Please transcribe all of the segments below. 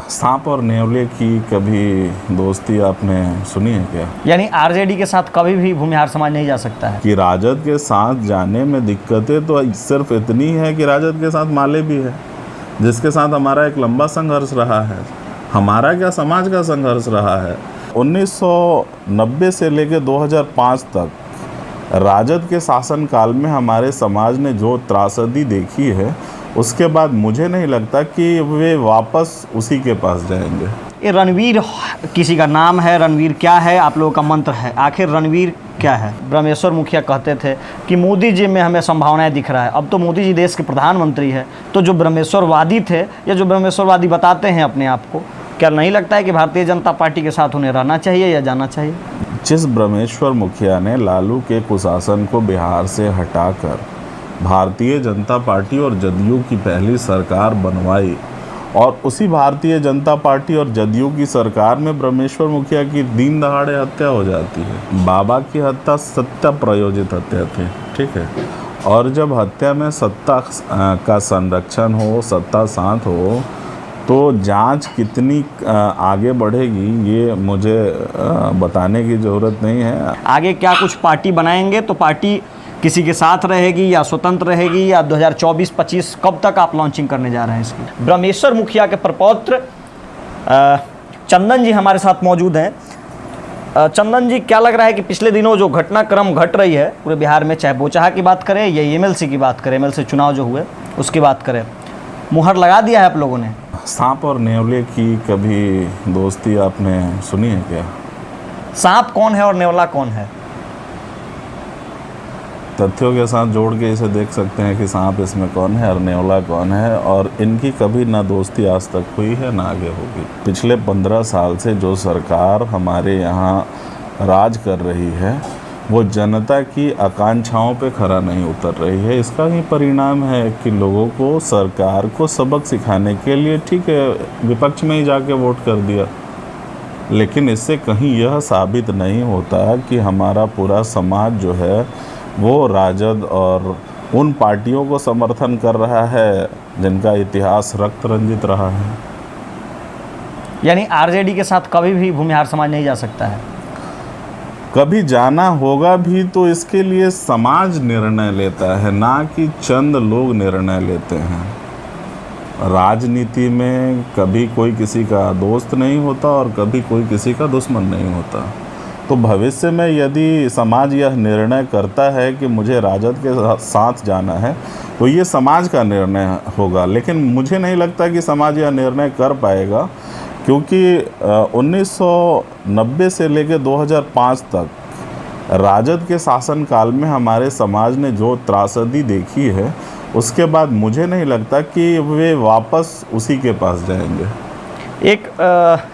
सांप और नेवले की कभी दोस्ती आपने सुनी है क्या? यानी आरजेडी के साथ कभी भी भूमिहार समाज नहीं जा सकता है? कि राजद के साथ जाने में दिक्कतें तो सिर्फ इतनी है कि राजद के साथ माले भी है, जिसके साथ हमारा एक लंबा संघर्ष रहा है। हमारा क्या, समाज का संघर्ष रहा है। 1990 से लेकर 2005 तक राजद के शासनकाल में हमारे समाज ने जो त्रासदी देखी है, उसके बाद मुझे नहीं लगता कि वे वापस उसी के पास जाएंगे। ये रणवीर किसी का नाम है, रणवीर क्या है आप लोगों का मंत्र है, आखिर रणवीर क्या है? ब्रह्मेश्वर मुखिया कहते थे कि मोदी जी में हमें संभावनाएं दिख रहा है। अब तो मोदी जी देश के प्रधानमंत्री है, तो जो ब्रह्मेश्वरवादी थे या जो ब्रह्मेश्वरवादी बताते हैं अपने आप को, क्या नहीं लगता है कि भारतीय जनता पार्टी के साथ उन्हें रहना चाहिए या जाना चाहिए? जिस ब्रह्मेश्वर मुखिया ने लालू के कुशासन को बिहार से हटाकर भारतीय जनता पार्टी और जदयू की पहली सरकार बनवाई, और उसी भारतीय जनता पार्टी और जदयू की सरकार में ब्रह्मेश्वर मुखिया की दिन दहाड़े हत्या हो जाती है। बाबा की हत्या सत्ता प्रयोजित हत्या थी, ठीक है। और जब हत्या में सत्ता का संरक्षण हो, सत्ता साथ हो, तो जांच कितनी आगे बढ़ेगी ये मुझे बताने की ज़रूरत नहीं है। आगे क्या कुछ पार्टी बनाएंगे तो पार्टी किसी के साथ रहेगी या स्वतंत्र रहेगी, या 2024-25 कब तक आप लॉन्चिंग करने जा रहे हैं इसकी? ब्रह्मेश्वर मुखिया के प्रपौत्र चंदन जी हमारे साथ मौजूद हैं। चंदन जी, क्या लग रहा है कि पिछले दिनों जो घटनाक्रम घट रही है पूरे बिहार में, चाहे बोचहा की बात करें या एमएलसी की बात करें, एमएलसी चुनाव जो हुए उसकी बात करें, मुहर लगा दिया है आप लोगों ने? सांप और नेवले की कभी दोस्ती आपने सुनी है क्या? सांप कौन है और नेवला कौन है? तथ्यों के साथ जोड़ के इसे देख सकते हैं कि सांप इसमें कौन है और नेवला कौन है, और इनकी कभी ना दोस्ती आज तक हुई है ना आगे होगी। पिछले 15 साल से जो सरकार हमारे यहाँ राज कर रही है, वो जनता की आकांक्षाओं पे खरा नहीं उतर रही है। इसका ही परिणाम है कि लोगों को सरकार को सबक सिखाने के लिए, ठीक है, विपक्ष में ही जाके वोट कर दिया, लेकिन इससे कहीं यह साबित नहीं होता कि हमारा पूरा समाज जो है वो राजद और उन पार्टियों को समर्थन कर रहा है जिनका इतिहास रक्त रंजित रहा है। यानी आरजेडी के साथ कभी भी भूमिहार समाज नहीं जा सकता है? कभी जाना होगा भी तो इसके लिए समाज निर्णय लेता है, ना कि चंद लोग निर्णय लेते हैं। राजनीति में कभी कोई किसी का दोस्त नहीं होता और कभी कोई किसी का दुश्मन नहीं होता। तो भविष्य में यदि समाज यह निर्णय करता है कि मुझे राजद के साथ जाना है, तो ये समाज का निर्णय होगा, लेकिन मुझे नहीं लगता कि समाज यह निर्णय कर पाएगा, क्योंकि 1990 से लेकर 2005 तक राजद के शासनकाल में हमारे समाज ने जो त्रासदी देखी है, उसके बाद मुझे नहीं लगता कि वे वापस उसी के पास जाएंगे। एक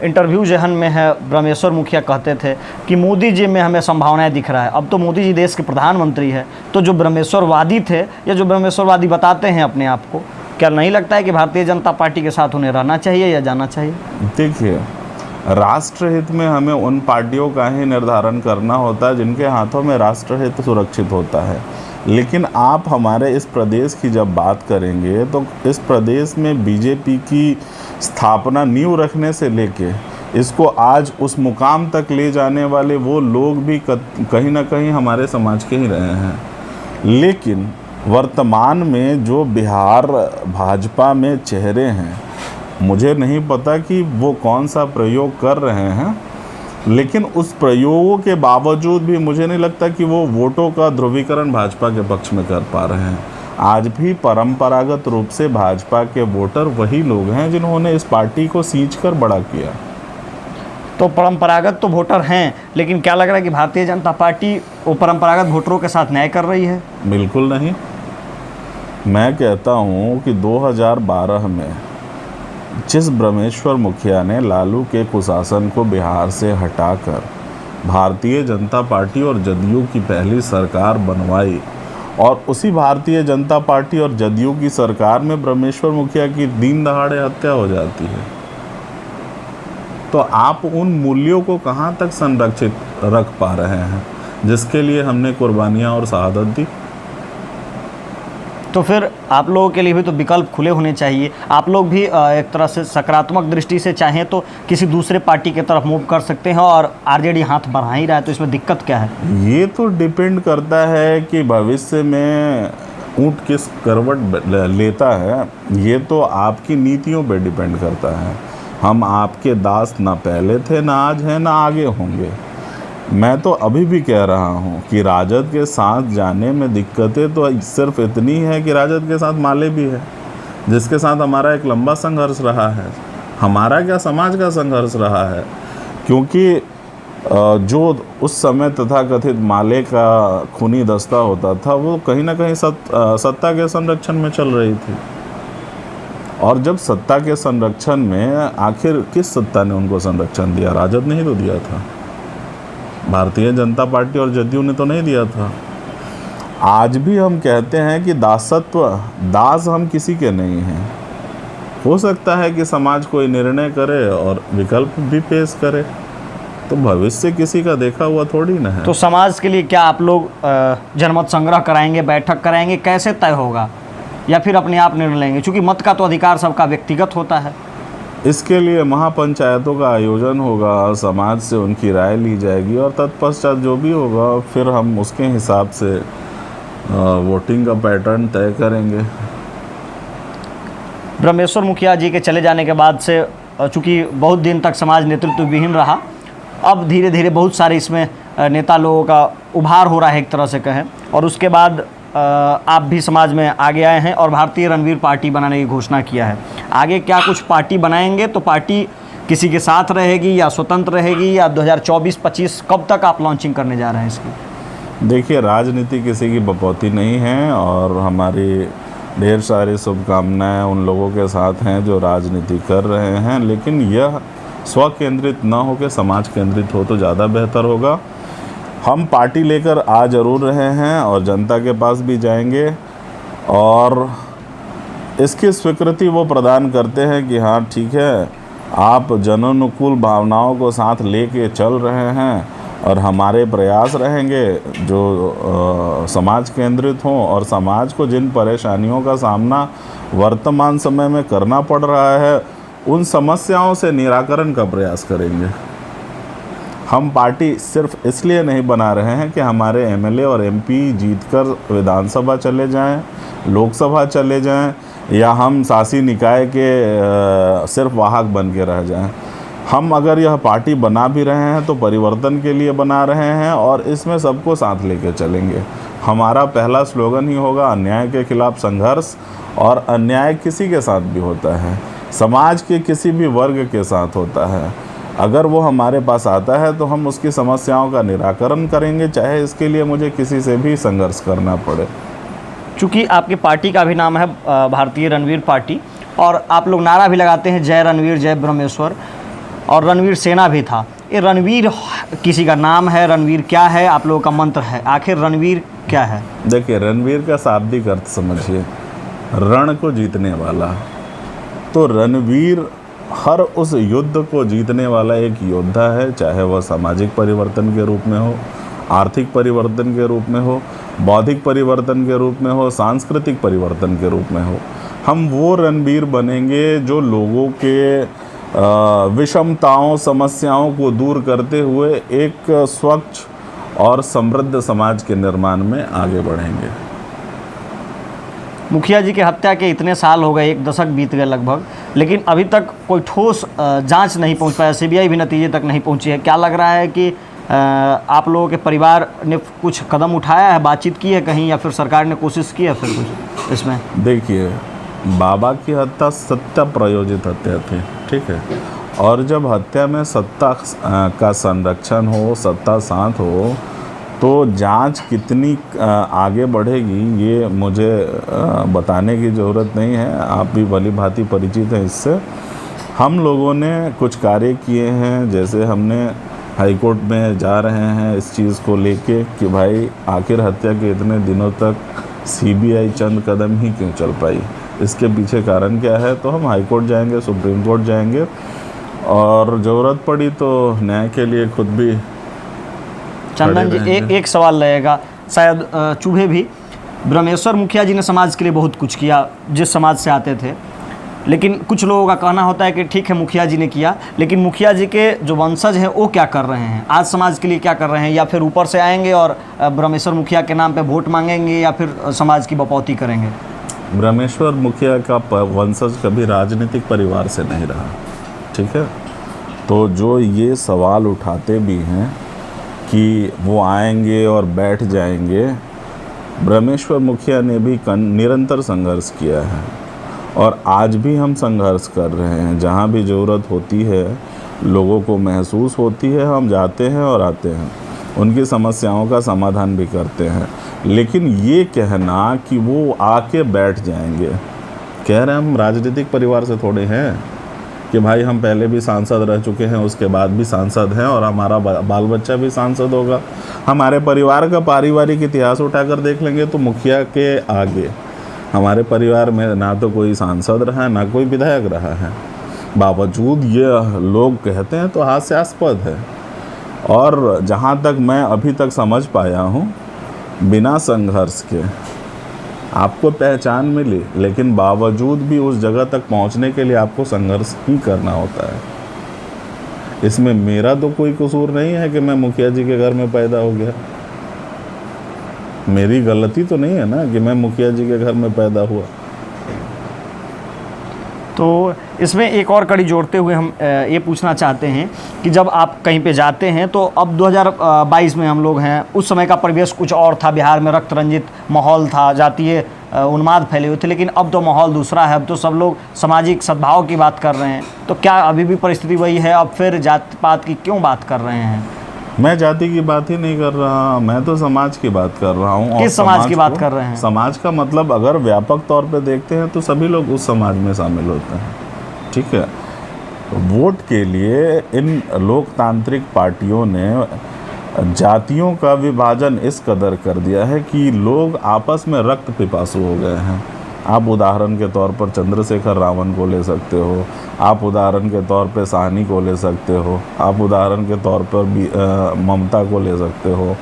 इंटरव्यू जहन में है, ब्रह्मेश्वर मुखिया कहते थे कि मोदी जी में हमें संभावनाएं दिख रहा है। अब तो मोदी जी देश के प्रधानमंत्री है, तो जो ब्रह्मेश्वरवादी थे या जो ब्रह्मेश्वरवादी बताते हैं अपने आप को, क्या नहीं लगता है कि भारतीय जनता पार्टी के साथ उन्हें रहना चाहिए या जाना चाहिए? देखिए, राष्ट्रहित में हमें उन पार्टियों का ही निर्धारण करना होता है जिनके हाथों में राष्ट्रहित सुरक्षित होता है। लेकिन आप हमारे इस प्रदेश की जब बात करेंगे, तो इस प्रदेश में बीजेपी की स्थापना नींव रखने से लेके इसको आज उस मुकाम तक ले जाने वाले वो लोग भी कहीं ना कहीं हमारे समाज के ही रहे हैं। लेकिन वर्तमान में जो बिहार भाजपा में चेहरे हैं, मुझे नहीं पता कि वो कौन सा प्रयोग कर रहे हैं, लेकिन उस प्रयोगों के बावजूद भी मुझे नहीं लगता कि वो वोटों का ध्रुवीकरण भाजपा के पक्ष में कर पा रहे हैं। आज भी परंपरागत रूप से भाजपा के वोटर वही लोग हैं जिन्होंने इस पार्टी को सींचकर बड़ा किया। तो परंपरागत तो वोटर हैं, लेकिन क्या लग रहा है कि भारतीय जनता पार्टी वो परंपरागत वोटरों के साथ न्याय कर रही है? बिल्कुल नहीं। मैं कहता हूँ कि 2012 में जिस ब्रह्मेश्वर मुखिया ने लालू के कुशासन को बिहार से हटाकर भारतीय जनता पार्टी और जदयू की पहली सरकार बनवाई, और उसी भारतीय जनता पार्टी और जदयू की सरकार में ब्रह्मेश्वर मुखिया की दिन दहाड़े हत्या हो जाती है, तो आप उन मूल्यों को कहाँ तक संरक्षित रख पा रहे हैं जिसके लिए हमने कुर्बानियाँ और शहादत दी? तो फिर आप लोगों के लिए भी तो विकल्प खुले होने चाहिए। आप लोग भी एक तरह से सकारात्मक दृष्टि से चाहें तो किसी दूसरे पार्टी की तरफ मूव कर सकते हैं, और आरजेडी हाथ बढ़ा ही रहा है, तो इसमें दिक्कत क्या है? ये तो डिपेंड करता है कि भविष्य में ऊँट किस करवट लेता है, ये तो आपकी नीतियों पे डिपेंड करता है। हम आपके दास ना पहले थे, ना आज हैं, ना आगे होंगे। मैं तो अभी भी कह रहा हूँ कि राजद के साथ जाने में दिक्कतें तो सिर्फ इतनी है कि राजद के साथ माले भी है, जिसके साथ हमारा एक लंबा संघर्ष रहा है। हमारा क्या, समाज का संघर्ष रहा है, क्योंकि जो उस समय तथाकथित माले का खूनी दस्ता होता था वो कहीं ना कहीं सत्ता के संरक्षण में चल रही थी। और जब सत्ता के संरक्षण में, आखिर किस सत्ता ने उनको संरक्षण दिया? राजद ने ही तो दिया था, भारतीय जनता पार्टी और जदयू ने तो नहीं दिया था। आज भी हम कहते हैं कि दास हम किसी के नहीं हैं। हो सकता है कि समाज कोई निर्णय करे और विकल्प भी पेश करे, तो भविष्य किसी का देखा हुआ थोड़ी ना है। तो समाज के लिए क्या आप लोग जनमत संग्रह कराएंगे, बैठक कराएंगे, कैसे तय होगा, या फिर अपने आप निर्णय लेंगे? क्योंकि मत का तो अधिकार सबका व्यक्तिगत होता है। इसके लिए महापंचायतों का आयोजन होगा, समाज से उनकी राय ली जाएगी और तत्पश्चात जो भी होगा फिर हम उसके हिसाब से वोटिंग का पैटर्न तय करेंगे। ब्रह्मेश्वर मुखिया जी के चले जाने के बाद से चूँकि बहुत दिन तक समाज नेतृत्व विहीन रहा, अब धीरे धीरे बहुत सारे इसमें नेता लोगों का उभार हो रहा है एक तरह से कहें, और उसके बाद आप भी समाज में आगे आए हैं और भारतीय रणवीर पार्टी बनाने की घोषणा किया है। आगे क्या कुछ पार्टी बनाएंगे तो पार्टी किसी के साथ रहेगी या स्वतंत्र रहेगी, या 2024-25 कब तक आप लॉन्चिंग करने जा रहे हैं इसकी? देखिए, राजनीति किसी की बपौती नहीं है और हमारी ढेर सारी शुभकामनाएं उन लोगों के साथ हैं जो राजनीति कर रहे हैं, लेकिन यह स्व केंद्रित न होकर समाज केंद्रित हो तो ज़्यादा बेहतर होगा। हम पार्टी लेकर आ जरूर रहे हैं और जनता के पास भी जाएंगे, और इसकी स्वीकृति वो प्रदान करते हैं कि हाँ ठीक है, आप जनानुकूल भावनाओं को साथ लेके चल रहे हैं, और हमारे प्रयास रहेंगे जो समाज केंद्रित हों और समाज को जिन परेशानियों का सामना वर्तमान समय में करना पड़ रहा है उन समस्याओं से निराकरण का प्रयास करेंगे। हम पार्टी सिर्फ इसलिए नहीं बना रहे हैं कि हमारे एमएलए और एमपी जीतकर विधानसभा चले जाएं, लोकसभा चले जाएं, या हम शासी निकाय के सिर्फ वाहक बन के रह जाएं। हम अगर यह पार्टी बना भी रहे हैं तो परिवर्तन के लिए बना रहे हैं, और इसमें सबको साथ लेके चलेंगे। हमारा पहला स्लोगन ही होगा अन्याय के खिलाफ संघर्ष, और अन्याय किसी के साथ भी होता है, समाज के किसी भी वर्ग के साथ होता है। अगर वो हमारे पास आता है तो हम उसकी समस्याओं का निराकरण करेंगे, चाहे इसके लिए मुझे किसी से भी संघर्ष करना पड़े। चूँकि आपकी पार्टी का भी नाम है भारतीय रणवीर पार्टी, और आप लोग नारा भी लगाते हैं जय रणवीर जय ब्रह्मेश्वर, और रणवीर सेना भी था। ये रणवीर किसी का नाम है, रणवीर क्या है, आप लोगों का मंत्र है, आखिर रणवीर क्या है? देखिए, रणवीर का शाब्दिक अर्थ समझिए, रण को जीतने वाला। तो रणवीर हर उस युद्ध को जीतने वाला एक योद्धा है, चाहे वह सामाजिक परिवर्तन के रूप में हो, आर्थिक परिवर्तन के रूप में हो, बौद्धिक परिवर्तन के रूप में हो, सांस्कृतिक परिवर्तन के रूप में हो। हम वो रणवीर बनेंगे जो लोगों के विषमताओं, समस्याओं को दूर करते हुए एक स्वच्छ और समृद्ध समाज के निर्माण में आगे बढ़ेंगे। मुखिया जी की हत्या के इतने साल हो गए, 1 दशक बीत गए लगभग, लेकिन अभी तक कोई ठोस जांच नहीं पहुंच पाया, सीबीआई भी नतीजे तक नहीं पहुंची है। क्या लग रहा है कि आप लोगों के परिवार ने कुछ कदम उठाया है, बातचीत की है कहीं, या फिर सरकार ने कोशिश की है फिर कुछ इसमें? देखिए, बाबा की हत्या सत्ता प्रयोजित हत्या थी, ठीक है, और जब हत्या में सत्ता का संरक्षण हो, सत्ता साथ हो, तो जांच कितनी आगे बढ़ेगी ये मुझे बताने की ज़रूरत नहीं है, आप भी भली भांति परिचित हैं इससे। हम लोगों ने कुछ कार्य किए हैं, जैसे हमने हाईकोर्ट में जा रहे हैं इस चीज़ को लेके कि भाई आखिर हत्या के इतने दिनों तक सीबीआई चंद कदम ही क्यों चल पाई, इसके पीछे कारण क्या है। तो हम हाईकोर्ट जाएंगे, सुप्रीम कोर्ट जाएंगे, और ज़रूरत पड़ी तो न्याय के लिए खुद भी। चंदन जी, एक सवाल रहेगा, शायद चुभे भी, ब्रह्मेश्वर मुखिया जी ने समाज के लिए बहुत कुछ किया, जिस समाज से आते थे, लेकिन कुछ लोगों का कहना होता है कि ठीक है मुखिया जी ने किया, लेकिन मुखिया जी के जो वंशज हैं वो क्या कर रहे हैं, आज समाज के लिए क्या कर रहे हैं, या फिर ऊपर से आएंगे और ब्रह्मेश्वर मुखिया के नाम पे वोट मांगेंगे, या फिर समाज की बपौती करेंगे। ब्रह्मेश्वर मुखिया का वंशज कभी राजनीतिक परिवार से नहीं रहा, ठीक है। तो जो ये सवाल उठाते भी हैं कि वो आएंगे और बैठ जाएंगे, ब्रह्मेश्वर मुखिया ने भी निरंतर संघर्ष किया है और आज भी हम संघर्ष कर रहे हैं। जहाँ भी ज़रूरत होती है, लोगों को महसूस होती है, हम जाते हैं और आते हैं, उनकी समस्याओं का समाधान भी करते हैं। लेकिन ये कहना कि वो आके बैठ जाएंगे, कह रहे हैं हम राजनीतिक परिवार से थोड़े हैं कि भाई हम पहले भी सांसद रह चुके हैं, उसके बाद भी सांसद हैं और हमारा बाल बच्चा भी सांसद होगा। हमारे परिवार का पारिवारिक इतिहास उठाकर देख लेंगे तो मुखिया के आगे हमारे परिवार में ना तो कोई सांसद रहा है, ना कोई विधायक रहा है। बावजूद ये लोग कहते हैं तो हास्यास्पद है। और जहाँ तक मैं अभी तक समझ पाया हूँ, बिना संघर्ष के आपको पहचान मिली, लेकिन बावजूद भी उस जगह तक पहुँचने के लिए आपको संघर्ष ही करना होता है। इसमें मेरा तो कोई कसूर नहीं है कि मैं मुखिया जी के घर में पैदा हो गया। मेरी गलती तो नहीं है ना कि मैं मुखिया जी के घर में पैदा हुआ। तो इसमें एक और कड़ी जोड़ते हुए हम ये पूछना चाहते हैं कि जब आप कहीं पे जाते हैं, तो अब 2022 में हम लोग हैं, उस समय का परिवेश कुछ और था, बिहार में रक्त रंजित माहौल था, जातीय उन्माद फैले हुए थे, लेकिन अब तो माहौल दूसरा है। अब तो सब लोग सामाजिक सद्भाव की बात कर रहे हैं। तो क्या अभी भी परिस्थिति वही है? अब फिर जात पात की क्यों बात कर रहे हैं? मैं जाति की बात ही नहीं कर रहा, मैं तो समाज की बात कर रहा हूँ। किस समाज की बात कर रहे हैं? समाज का मतलब अगर व्यापक तौर पे देखते हैं तो सभी लोग उस समाज में शामिल होते हैं, ठीक है। वोट के लिए इन लोकतांत्रिक पार्टियों ने जातियों का विभाजन इस कदर कर दिया है कि लोग आपस में रक्त पिपासु हो गए हैं। आप उदाहरण के तौर पर चंद्रशेखर रावण को ले सकते हो, आप उदाहरण के तौर पे साहनी को ले सकते हो, आप उदाहरण के तौर पर ममता को ले सकते हो,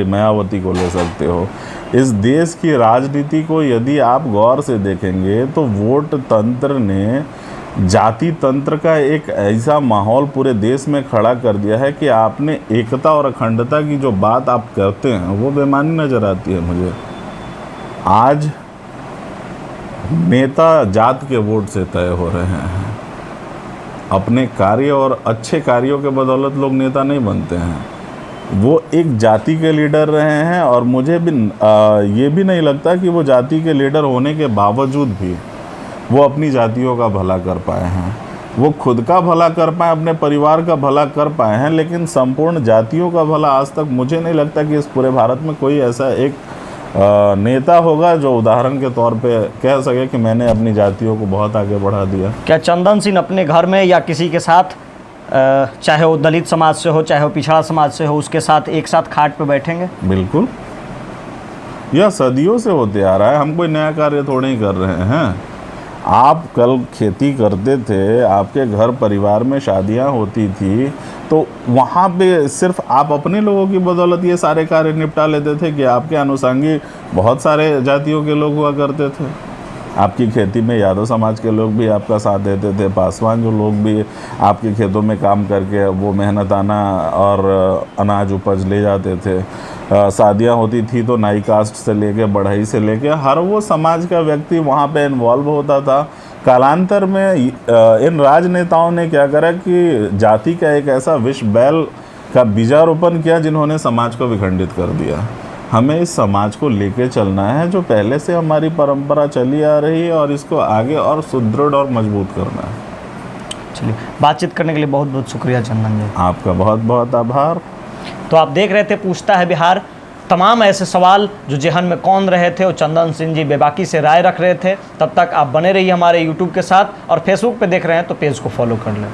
मायावती को ले सकते हो। इस देश की राजनीति को यदि आप गौर से देखेंगे तो वोट तंत्र ने जाति तंत्र का एक ऐसा माहौल पूरे देश में खड़ा कर दिया है कि आपने एकता और अखंडता की जो बात आप करते हैं वो बेमानी नज़र आती है मुझे। आज नेता जात के वोट से तय हो रहे हैं। अपने कार्य और अच्छे कार्यों के बदौलत लोग नेता नहीं बनते हैं, वो एक जाति के लीडर रहे हैं। और मुझे भी ये भी नहीं लगता कि वो जाति के लीडर होने के बावजूद भी वो अपनी जातियों का भला कर पाए हैं। वो खुद का भला कर पाए, अपने परिवार का भला कर पाए हैं, लेकिन संपूर्ण जातियों का भला आज तक मुझे नहीं लगता कि इस पूरे भारत में कोई ऐसा एक नेता होगा जो उदाहरण के तौर पे कह सके कि मैंने अपनी जातियों को बहुत आगे बढ़ा दिया। क्या चंदन सिंह अपने घर में या किसी के साथ, चाहे वो दलित समाज से हो, चाहे वो पिछड़ा समाज से हो, उसके साथ एक साथ खाट पे बैठेंगे? बिल्कुल, यह सदियों से होते आ रहा है। हम कोई नया कार्य थोड़े ही कर रहे हैं। आप कल खेती करते थे, आपके घर परिवार में शादियां होती थी, तो वहाँ पे सिर्फ आप अपने लोगों की बदौलत ये सारे कार्य निपटा लेते थे कि आपके अनुषंगी बहुत सारे जातियों के लोग हुआ करते थे। आपकी खेती में यादव समाज के लोग भी आपका साथ देते थे, पासवान जो लोग भी आपके खेतों में काम करके वो मेहनताना और अनाज उपज ले जाते थे। शादियाँ होती थी तो नाई कास्ट से लेके बढ़ई से लेके हर वो समाज का व्यक्ति वहाँ पे इन्वॉल्व होता था। कालांतर में इन राजनेताओं ने क्या करा कि जाति का एक ऐसा विष बैल का बीजारोपण किया जिन्होंने समाज को विखंडित कर दिया। हमें इस समाज को लेके चलना है जो पहले से हमारी परंपरा चली आ रही है, और इसको आगे और सुदृढ़ और मजबूत करना है। चलिए, बातचीत करने के लिए बहुत बहुत शुक्रिया चंदन जी। आपका बहुत बहुत आभार। तो आप देख रहे थे पूछता है बिहार। तमाम ऐसे सवाल जो जेहन में कौन रहे थे, और चंदन सिंह जी बेबाकी से राय रख रहे थे। तब तक आप बने रहिए हमारे यूट्यूब के साथ, और फेसबुक पे देख रहे हैं तो पेज को फॉलो कर लें।